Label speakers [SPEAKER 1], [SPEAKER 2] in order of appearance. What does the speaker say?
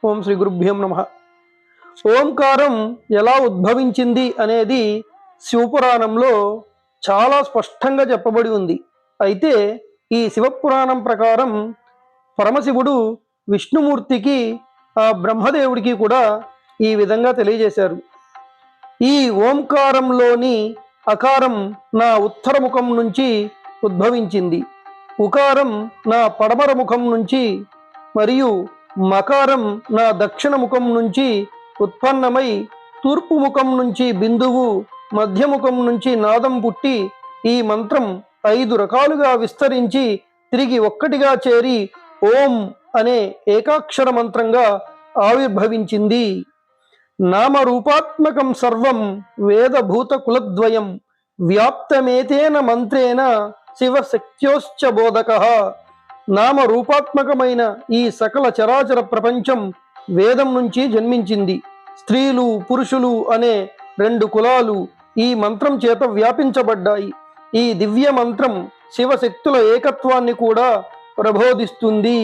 [SPEAKER 1] ఓం శ్రీ గురుభ్యం నమః. ఓంకారం ఎలా ఉద్భవించింది అనేది శివపురాణంలో చాలా స్పష్టంగా చెప్పబడి ఉంది. అయితే ఈ శివపురాణం ప్రకారం పరమశివుడు విష్ణుమూర్తికి ఆ బ్రహ్మదేవుడికి కూడా ఈ విధంగా తెలియజేశారు. ఈ ఓంకారంలోని అకారం నా ఉత్తర ముఖం నుంచి ఉద్భవించింది, ఉకారం నా పడమర ముఖం నుంచి మరియు మకారం నా దక్షిణ ముఖం నుంచి ఉత్పన్నమై తూర్పు ముఖం నుంచి బిందువు, మధ్యముఖం నుంచి నాదం పుట్టి ఈ మంత్రం 5 రకాలుగా విస్తరించి తిరిగి ఒక్కటిగా చేరి ఓం అనే ఏకాక్షర మంత్రంగా ఆవిర్భవించింది. నామరూపాత్మకం సర్వం వేదభూత కులద్వయం వ్యాప్తమేతేన మంత్రేణ శివశక్త్యోశ్చ బోధకః. నామరూపాత్మకమైన ఈ సకల చరాచర ప్రపంచం వేదం నుంచి జన్మించింది. స్త్రీలు పురుషులు అనే 2 కులాలు ఈ మంత్రం చేత వ్యాపించబడ్డాయి. ఈ దివ్య మంత్రం శివశక్తుల ఏకత్వాన్ని కూడా ప్రబోధిస్తుంది.